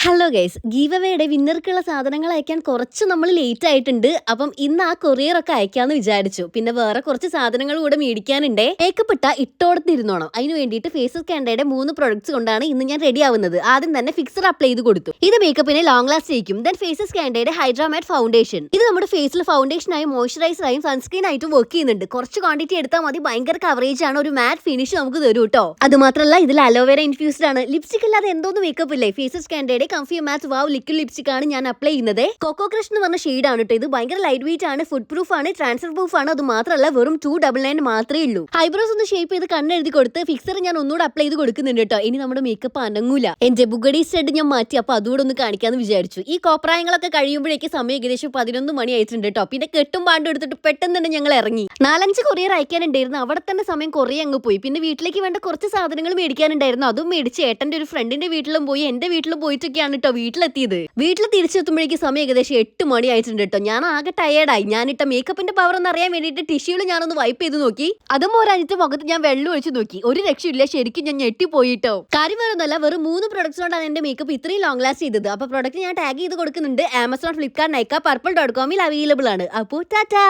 Hello guys, give അവേയുടെ വിന്നർക്കുള്ള സാധനങ്ങൾ അയക്കാൻ കുറച്ച് നമ്മൾ ലേറ്റ് ആയിട്ടുണ്ട്. അപ്പം ഇന്ന് ആ കൊറിയർ ഒക്കെ അയക്കാന്ന് വിചാരിച്ചു. പിന്നെ വേറെ കുറച്ച് സാധനങ്ങൾ കൂടെ മേടിക്കാനുണ്ടേ. മേക്കപ്പ് ഇട്ട ഇട്ടോടത്തിരുന്നോണം. അതിന് വേണ്ടിയിട്ട് ഫേസസ് കാൻഡയുടെ 3 പ്രൊഡക്ട്സ് കൊണ്ടാണ് ഇന്ന് ഞാൻ റെഡി ആവുന്നത്. ആദ്യം തന്നെ ഫിക്സർ അപ്ലൈ ചെയ്ത് കൊടുത്തു. ഇത് മേക്കപ്പിനെ ലോങ് ലാസ്റ്റ് ചെയ്യും. ദെൻ ഫേസസ് കാൻഡയുടെ ഹൈഡ്രാമാറ്റ് ഫൗണ്ടേഷൻ. ഇത് നമ്മുടെ ഫേസിൽ ഫൗണ്ടേഷനായി മോയ്സ്ചറൈസറായും സൺസ്ക്രീൻ ആയിട്ടും വർക്ക് ചെയ്യുന്നുണ്ട്. കുറച്ച് ക്വാണ്ടിറ്റി എടുത്താൽ മതി, ഭയങ്കര കവറേജ് ആണ്, ഒരു മാറ്റ് ഫിനിഷ് നമുക്ക് തരും കേട്ടോ. അത് മാത്രമല്ല ഇതിൽ അലോവേര ഇൻഫ്യൂസ്ഡ് ആണ്. ലിപ്സ്റ്റിക് അല്ലാതെ എന്തോന്ന് മേക്കപ്പ് ഇല്ലേ. ഫേസസ് കാൻഡയുടെ കംഫി മാറ്റ് വാവ് ലിക്വിഡ് ലിപ്സ്റ്റിക് ആണ് ഞാൻ അപ്ലൈ ചെയ്യുന്നത്. കോക്കോ ക്രഷ് എന്ന് പറഞ്ഞ ഷെയ്ഡാണ് കേട്ടോ. ഇത് ഭയങ്കര ലൈറ്റ് വെയിറ്റ് ആണ്, ഫുഡ് പ്രൂഫ് ആണ്, ട്രാൻസ്ഫർ പ്രൂഫ് ആണ്. അത് മാത്രമല്ല വെറും 299 മാത്രമേ ഉള്ളൂ. ഐബ്രോസ് ഒന്ന് ഷേപ്പ് ചെയ്ത് കണ്ണെഴുതി കൊടുത്ത് ഫിക്സർ ഞാൻ ഒന്നുകൂടെ അപ്ലൈ ചെയ്ത് കൊടുക്കുന്നുണ്ട് കേട്ടോ. ഇനി നമ്മുടെ മേക്കപ്പ് അനങ്ങൂല. എന്റെ ബുഗഡി സ്റ്റഡ് ഞാൻ മാറ്റി, അപ്പൊ അതുകൂടെ ഒന്ന് കാണിക്കാന്ന് വിചാരിച്ചു. ഈ കോപ്രായങ്ങളൊക്കെ കഴിയുമ്പോഴേക്ക് സമയം ഏകദേശം 11 മണി ആയിട്ടുണ്ട് കേട്ടോ. പിന്നെ കെട്ടും പാണ്ടും എടുത്തിട്ട് പെട്ടെന്ന് തന്നെ ഞങ്ങൾ ഇറങ്ങി. 4-5 കൊറിയർ അയക്കാനുണ്ടായിരുന്നു. അവിടെ തന്നെ സമയം കുറേ അങ്ങ് പോയി. പിന്നെ വീട്ടിലേക്ക് വേണ്ട കുറച്ച് സാധനങ്ങൾ മേടിക്കാനുണ്ടായിരുന്നു. അതും മേടിച്ച് ഏട്ടന്റെ ഒരു ഫ്രണ്ടിന്റെ വീട്ടിലും പോയി എന്റെ വീട്ടിലും പോയിട്ടൊക്കെയാണ് കേട്ടോ വീട്ടിലെത്തിയത്. വീട്ടിൽ തിരിച്ചെത്തുമ്പോഴേക്ക് സമയം ഏകദേശം 8 മണി ആയിട്ടുണ്ട് കേട്ടോ. ഞാൻ ആകെ ടയേർഡായി. ഞാനിട്ട മേക്കപ്പിന്റെ പവർ ഒന്ന് അറിയാൻ വേണ്ടിയിട്ട് ടിഷ്യൂല് ഞാനൊന്ന് വൈപ്പ് ചെയ്ത് നോക്കി. അതും ഒരഞ്ച് മുഖത്ത് ഞാൻ വെള്ളം ഒഴിച്ച് നോക്കി. ഒരു രക്ഷയില്ല, ശരിക്കും ഞാൻ ഞെട്ടിപ്പോയിട്ടോ. കാര്യം വേറൊന്നുമല്ല, വെറും 3 പ്രൊഡക്ട്സ് കൊണ്ടാണ് എന്റെ മേക്കപ്പ് ഇത്രയും ലോങ് ലാസ്റ്റ് ചെയ്തത്. അപ്പൊ പ്രൊഡക്റ്റ് ഞാൻ ടാഗ് ചെയ്ത് കൊടുക്കുന്നുണ്ട്. ആമസോൺ, ഫ്ലിപ്കാർട്ട്, നൈക്ക, പർപ്പിൾ.com അവൈലബിൾ ആണ്. അപ്പോൾ ടാറ്റാ.